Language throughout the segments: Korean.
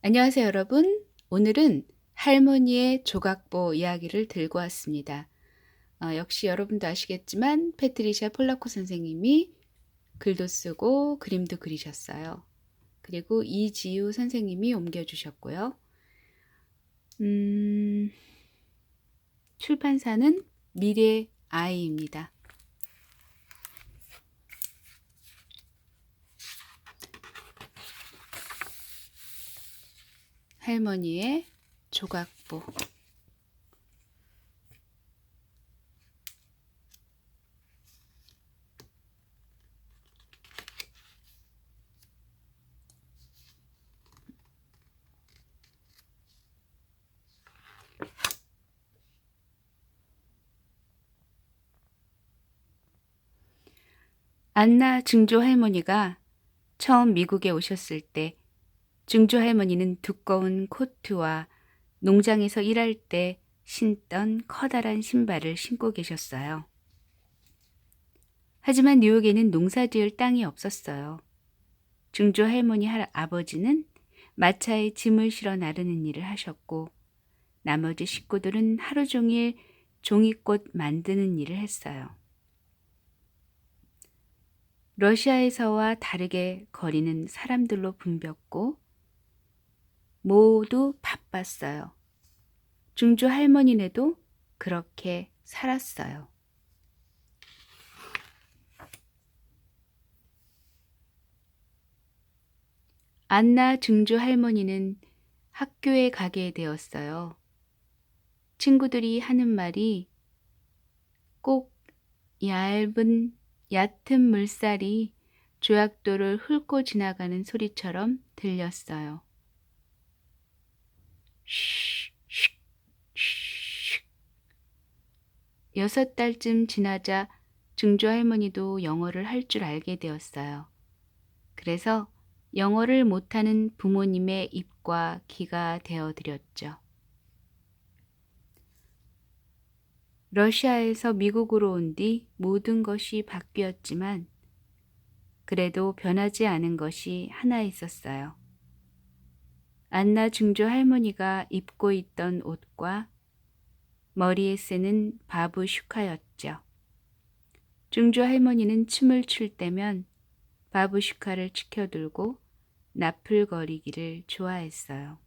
안녕하세요, 여러분. 오늘은 할머니의 조각보 이야기를 들고 왔습니다. 역시 여러분도 아시겠지만 패트리샤 폴라코 선생님이 글도 쓰고 그림도 그리셨어요. 그리고 이지유 선생님이 옮겨주셨고요. 출판사는 미래 아이입니다. 할머니의 조각보. 안나 증조 할머니가 처음 미국에 오셨을 때 증조 할머니는 두꺼운 코트와 농장에서 일할 때 신던 커다란 신발을 신고 계셨어요. 하지만 뉴욕에는 농사 지을 땅이 없었어요. 증조 할머니 아버지는 마차에 짐을 실어 나르는 일을 하셨고 나머지 식구들은 하루 종일 종이꽃 만드는 일을 했어요. 러시아에서와 다르게 거리는 사람들로 붐볐고 모두 바빴어요. 증조 할머니네도 그렇게 살았어요. 안나 증조 할머니는 학교에 가게 되었어요. 친구들이 하는 말이 꼭 얕은 물살이 조약돌을 훑고 지나가는 소리처럼 들렸어요. 쉬, 쉬, 쉬. 6달쯤 지나자 증조 할머니도 영어를 할 줄 알게 되었어요. 그래서 영어를 못하는 부모님의 입과 귀가 되어드렸죠. 러시아에서 미국으로 온 뒤 모든 것이 바뀌었지만 그래도 변하지 않은 것이 하나 있었어요. 안나 증조 할머니가 입고 있던 옷과 머리에 쓰는 바부슈카였죠. 증조 할머니는 춤을 출 때면 바부슈카를 치켜들고 나풀거리기를 좋아했어요.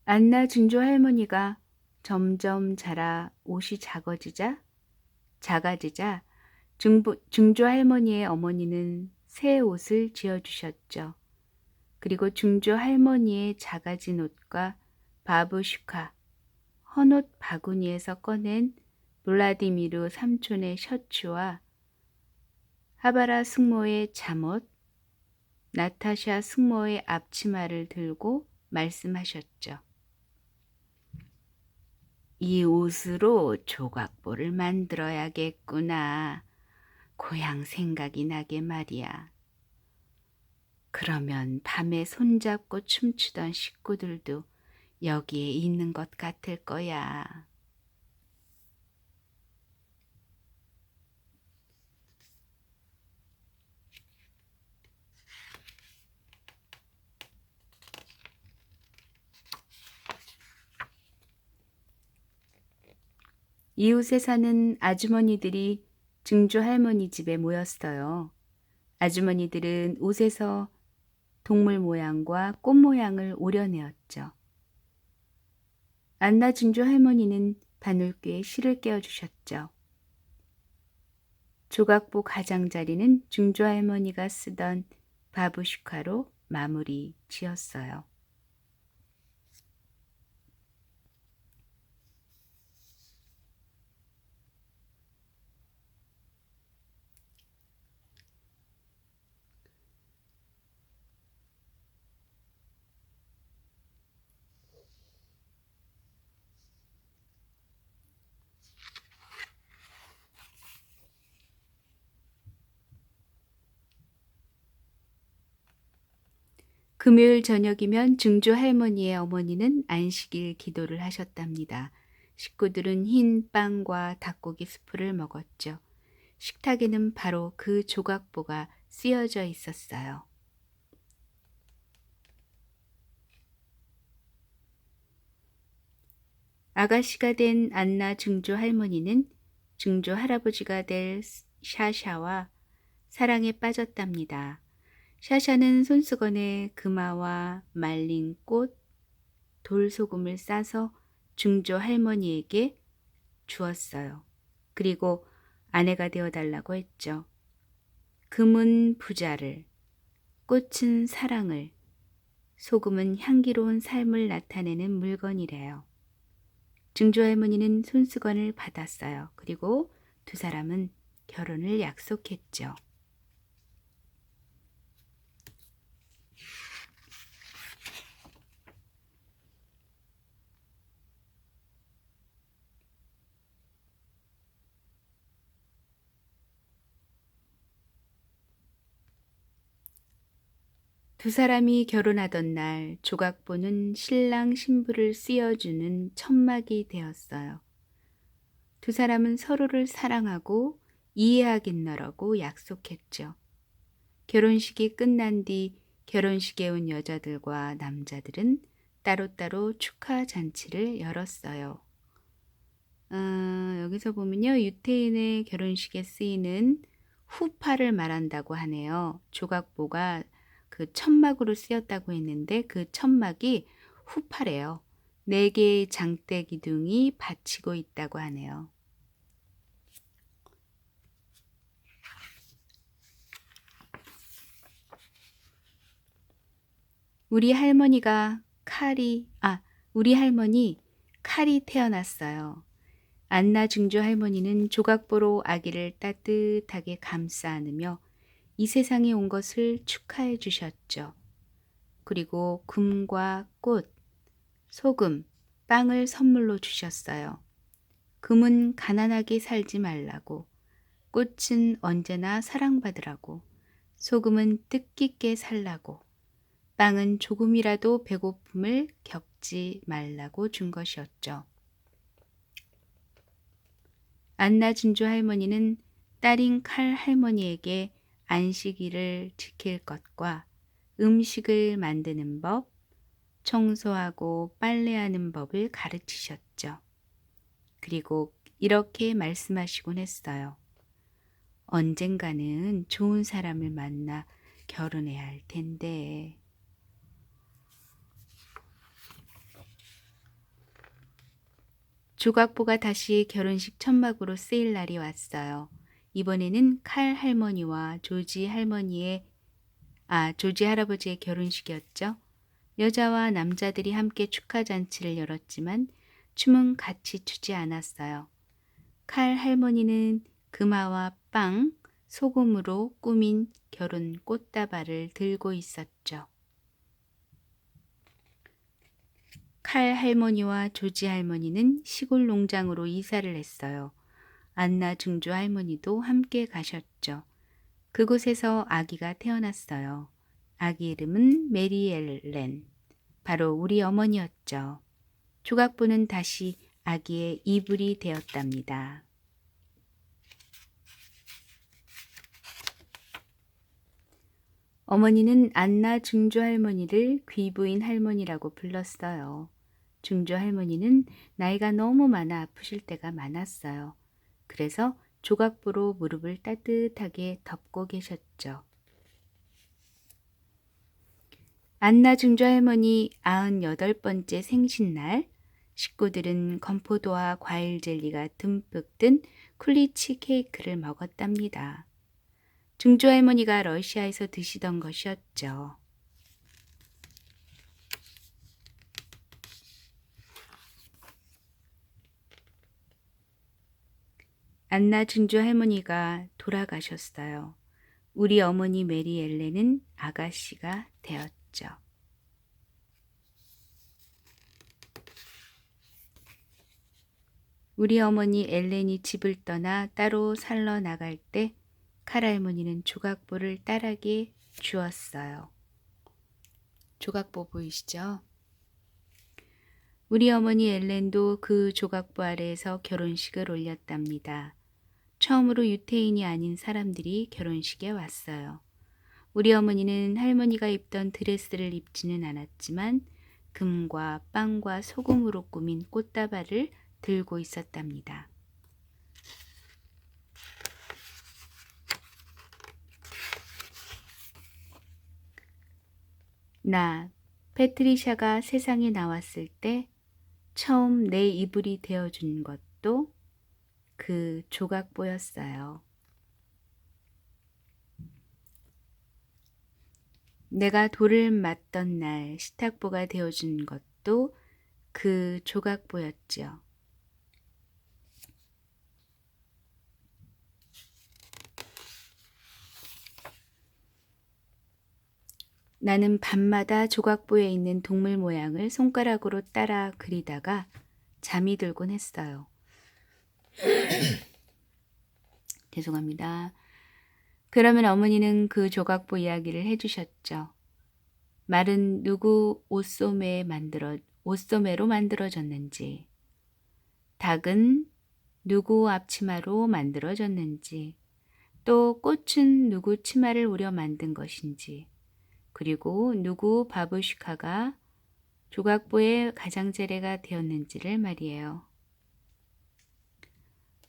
안나 증조 할머니가 점점 자라 옷이 작아지자 증조 할머니의 어머니는 새 옷을 지어주셨죠. 그리고 증조 할머니의 작아진 옷과 바부슈카, 헌옷 바구니에서 꺼낸 블라디미르 삼촌의 셔츠와 하바라 숙모의 잠옷, 나타샤 숙모의 앞치마를 들고 말씀하셨죠. 이 옷으로 조각보를 만들어야겠구나. 고향 생각이 나게 말이야. 그러면 밤에 손잡고 춤추던 식구들도 여기에 있는 것 같을 거야. 이웃에 사는 아주머니들이 증조 할머니 집에 모였어요. 아주머니들은 옷에서 동물 모양과 꽃 모양을 오려내었죠. 안나 증조 할머니는 바늘귀에 실을 깨워주셨죠. 조각보 가장자리는 증조 할머니가 쓰던 바부슈카로 마무리 지었어요. 금요일 저녁이면 증조 할머니의 어머니는 안식일 기도를 하셨답니다. 식구들은 흰 빵과 닭고기 수프를 먹었죠. 식탁에는 바로 그 조각보가 쓰여져 있었어요. 아가씨가 된 안나 증조 할머니는 증조 할아버지가 될 샤샤와 사랑에 빠졌답니다. 샤샤는 손수건에 금화와 말린 꽃, 돌소금을 싸서 증조 할머니에게 주었어요. 그리고 아내가 되어달라고 했죠. 금은 부자를, 꽃은 사랑을, 소금은 향기로운 삶을 나타내는 물건이래요. 증조 할머니는 손수건을 받았어요. 그리고 두 사람은 결혼을 약속했죠. 두 사람이 결혼하던 날 조각보는 신랑 신부를 씌워주는 천막이 되었어요. 두 사람은 서로를 사랑하고 이해하겠노라고 약속했죠. 결혼식이 끝난 뒤 결혼식에 온 여자들과 남자들은 따로따로 축하 잔치를 열었어요. 여기서 보면요. 유태인의 결혼식에 쓰이는 후파를 말한다고 하네요. 조각보가 그 천막으로 쓰였다고 했는데 그 천막이 후파래요. 4개의 장대 기둥이 받치고 있다고 하네요. 우리 할머니 칼이 태어났어요. 안나 증조 할머니는 조각보로 아기를 따뜻하게 감싸 안으며 이 세상에 온 것을 축하해 주셨죠. 그리고 금과 꽃, 소금, 빵을 선물로 주셨어요. 금은 가난하게 살지 말라고, 꽃은 언제나 사랑받으라고, 소금은 뜻깊게 살라고, 빵은 조금이라도 배고픔을 겪지 말라고 준 것이었죠. 안나 증조 할머니는 딸인 칼 할머니에게 안식일을 지킬 것과 음식을 만드는 법, 청소하고 빨래하는 법을 가르치셨죠. 그리고 이렇게 말씀하시곤 했어요. 언젠가는 좋은 사람을 만나 결혼해야 할 텐데. 조각보가 다시 결혼식 천막으로 쓰일 날이 왔어요. 이번에는 칼 할머니와 조지 할아버지의 결혼식이었죠. 여자와 남자들이 함께 축하 잔치를 열었지만 춤은 같이 추지 않았어요. 칼 할머니는 금화와 빵, 소금으로 꾸민 결혼 꽃다발을 들고 있었죠. 칼 할머니와 조지 할머니는 시골 농장으로 이사를 했어요. 안나 증조 할머니도 함께 가셨죠. 그곳에서 아기가 태어났어요. 아기 이름은 메리 엘렌, 바로 우리 어머니였죠. 조각보는 다시 아기의 이불이 되었답니다. 어머니는 안나 증조 할머니를 귀부인 할머니라고 불렀어요. 증조 할머니는 나이가 너무 많아 아프실 때가 많았어요. 그래서 조각보로 무릎을 따뜻하게 덮고 계셨죠. 안나 증조 할머니 98번째 생신날, 식구들은 건포도와 과일 젤리가 듬뿍 든 쿨리치 케이크를 먹었답니다. 증조 할머니가 러시아에서 드시던 것이었죠. 안나 증조 할머니가 돌아가셨어요. 우리 어머니 메리 엘렌은 아가씨가 되었죠. 우리 어머니 엘렌이 집을 떠나 따로 살러 나갈 때 칼할머니는 조각보를 딸에게 주었어요. 조각보 보이시죠? 우리 어머니 엘렌도 그 조각보 아래에서 결혼식을 올렸답니다. 처음으로 유태인이 아닌 사람들이 결혼식에 왔어요. 우리 어머니는 할머니가 입던 드레스를 입지는 않았지만 금과 빵과 소금으로 꾸민 꽃다발을 들고 있었답니다. 나, 패트리샤가 세상에 나왔을 때 처음 내 이불이 되어준 것도 그 조각보였어요. 내가 돌을 맞던 날 식탁보가 되어준 것도 그 조각보였지요. 나는 밤마다 조각보에 있는 동물 모양을 손가락으로 따라 그리다가 잠이 들곤 했어요. 죄송합니다. 그러면 어머니는 그 조각보 이야기를 해주셨죠. 말은 누구 옷소매로 만들어졌는지, 닭은 누구 앞치마로 만들어졌는지, 또 꽃은 누구 치마를 우려 만든 것인지, 그리고 누구 바부시카가 조각보의 가장자리가 되었는지를 말이에요.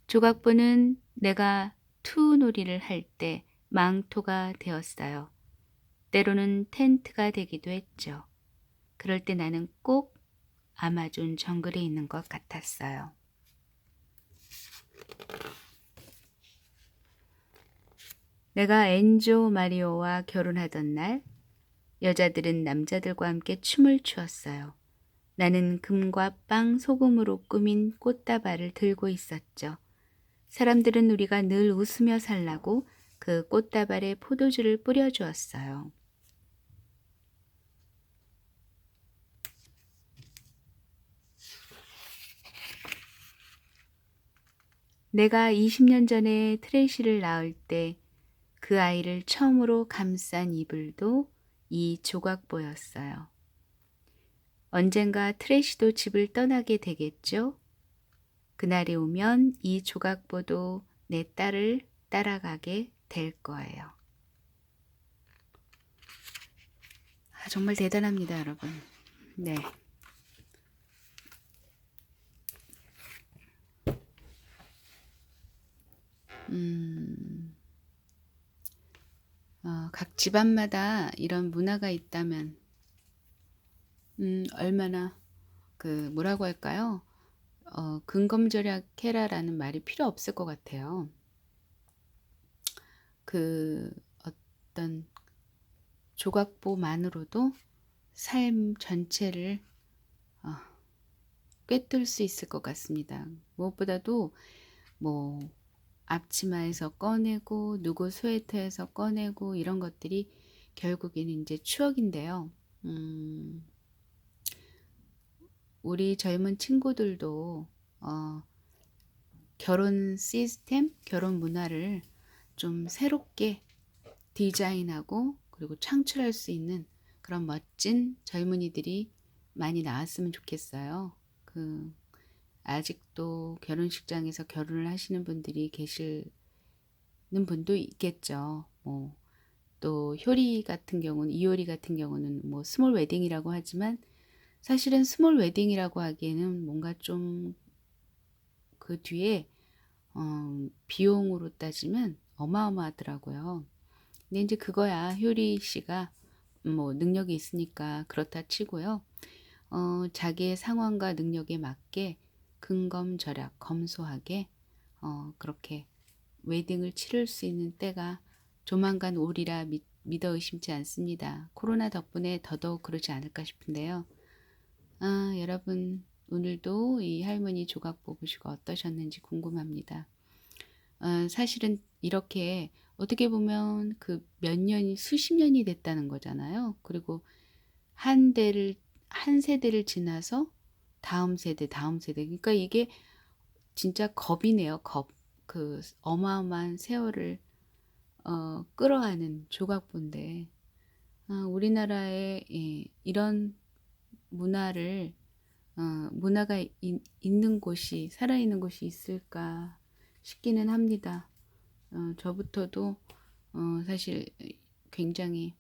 조각보는 내가 투놀이를 할 때 망토가 되었어요. 때로는 텐트가 되기도 했죠. 그럴 때 나는 꼭 아마존 정글에 있는 것 같았어요. 내가 엔조 마리오와 결혼하던 날 여자들은 남자들과 함께 춤을 추었어요. 나는 금과 빵 소금으로 꾸민 꽃다발을 들고 있었죠. 사람들은 우리가 늘 웃으며 살라고 그 꽃다발에 포도주를 뿌려주었어요. 내가 20년 전에 트레시를 낳을 때 그 아이를 처음으로 감싼 이불도 이 조각보였어요. 언젠가 트레시도 집을 떠나게 되겠죠? 그날이 오면 이 조각보도 내 딸을 따라가게 될 거예요. 정말 대단합니다, 여러분. 네. 각 집안마다 이런 문화가 있다면, 얼마나, 뭐라고 할까요? 근검절약해라라는 말이 필요 없을 것 같아요. 어떤 조각보만으로도 삶 전체를 꿰뚫을 수 있을 것 같습니다. 무엇보다도 앞치마에서 꺼내고 누구 스웨터에서 꺼내고 이런 것들이 결국에는 이제 추억인데요. 우리 젊은 친구들도 결혼 시스템, 결혼 문화를 좀 새롭게 디자인하고 그리고 창출할 수 있는 그런 멋진 젊은이들이 많이 나왔으면 좋겠어요. 아직도 결혼식장에서 결혼을 하시는 분들이 계시는 분도 있겠죠. 또 효리 같은 경우는, 이효리 같은 경우는 스몰 웨딩이라고 하지만 사실은 스몰 웨딩이라고 하기에는 뭔가 좀 그 뒤에 비용으로 따지면 어마어마하더라고요. 근데 이제 그거야 효리 씨가 능력이 있으니까 그렇다 치고요. 자기의 상황과 능력에 맞게 근검절약, 검소하게 그렇게 웨딩을 치를 수 있는 때가 조만간 오리라 믿어 의심치 않습니다. 코로나 덕분에 더더욱 그러지 않을까 싶은데요. 여러분 오늘도 이 할머니 조각보 보시고 어떠셨는지 궁금합니다. 사실은 이렇게 어떻게 보면 그 몇 년이 수십 년이 됐다는 거잖아요. 그리고 한 세대를 지나서 다음 세대. 그러니까 이게 진짜 겁이네요. 겁. 그 어마어마한 세월을 끌어안은 조각보인데 우리나라에 이런 문화가 있는 곳이 살아있는 곳이 있을까 싶기는 합니다. 저부터도 사실 굉장히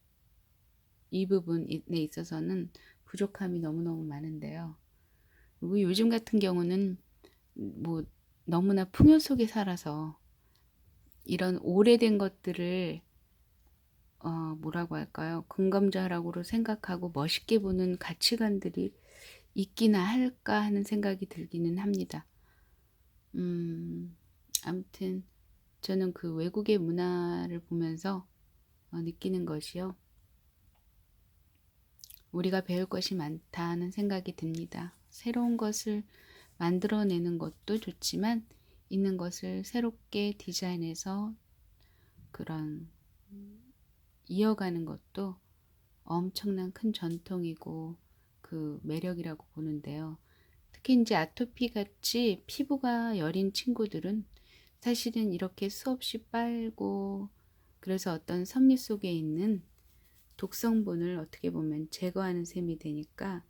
이 부분에 있어서는 부족함이 너무너무 많은데요. 그리고 요즘 같은 경우는 뭐 너무나 풍요 속에 살아서 이런 오래된 것들을 뭐라고 할까요? 근검절하고로 생각하고 멋있게 보는 가치관들이 있기나 할까 하는 생각이 들기는 합니다. 아무튼 저는 그 외국의 문화를 보면서 느끼는 것이요. 우리가 배울 것이 많다는 생각이 듭니다. 새로운 것을 만들어내는 것도 좋지만 있는 것을 새롭게 디자인해서 그런 이어가는 것도 엄청난 큰 전통이고 그 매력이라고 보는데요. 특히 이제 아토피 같이 피부가 여린 친구들은 사실은 이렇게 수없이 빨고 그래서 어떤 섬유 속에 있는 독성분을 어떻게 보면 제거하는 셈이 되니까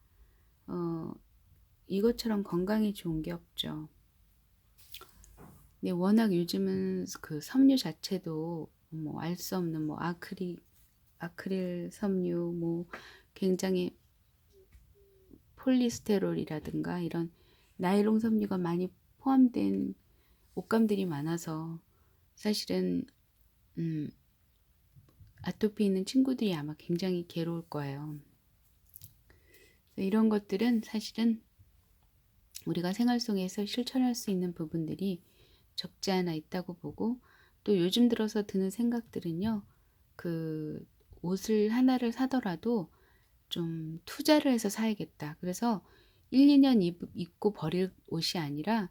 이것처럼 건강에 좋은 게 없죠. 근데 워낙 요즘은 그 섬유 자체도 뭐 알 수 없는 뭐 아크릴 섬유 뭐 굉장히 폴리스테롤이라든가 이런 나일론 섬유가 많이 포함된 옷감들이 많아서 사실은 아토피 있는 친구들이 아마 굉장히 괴로울 거예요. 이런 것들은 사실은 우리가 생활 속에서 실천할 수 있는 부분들이 적지 않아 있다고 보고 또 요즘 들어서 드는 생각들은요. 그 옷을 하나를 사더라도 좀 투자를 해서 사야겠다. 그래서 1, 2년 입고 버릴 옷이 아니라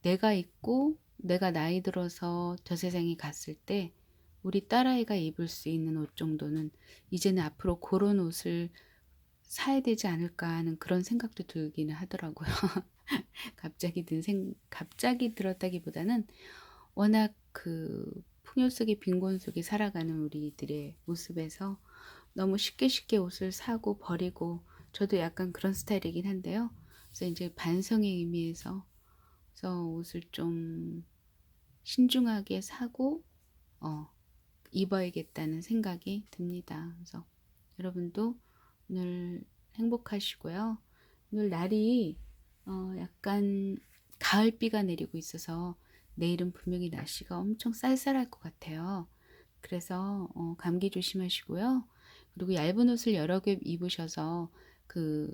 내가 입고 내가 나이 들어서 저 세상에 갔을 때 우리 딸아이가 입을 수 있는 옷 정도는 이제는 앞으로 그런 옷을 사야 되지 않을까 하는 그런 생각도 들기는 하더라고요. 갑자기 들었다기보다는 워낙 그 풍요 속의 빈곤 속에 살아가는 우리들의 모습에서 너무 쉽게 옷을 사고 버리고 저도 약간 그런 스타일이긴 한데요. 그래서 이제 반성의 의미에서 그래서 옷을 좀 신중하게 사고 입어야겠다는 생각이 듭니다. 그래서 여러분도 오늘 행복하시고요. 오늘 날이 약간 가을비가 내리고 있어서 내일은 분명히 날씨가 엄청 쌀쌀할 것 같아요. 그래서 감기 조심하시고요. 그리고 얇은 옷을 여러 개 입으셔서 그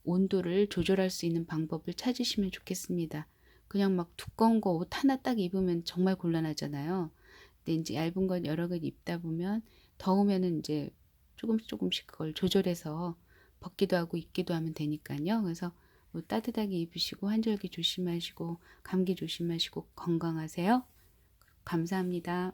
온도를 조절할 수 있는 방법을 찾으시면 좋겠습니다. 그냥 막 두꺼운 거 옷 하나 딱 입으면 정말 곤란하잖아요. 근데 이제 얇은 건 여러 개 입다 보면 더우면은 이제 조금씩 그걸 조절해서 벗기도 하고 입기도 하면 되니까요. 그래서 뭐 따뜻하게 입으시고 환절기 조심하시고 감기 조심하시고 건강하세요. 감사합니다.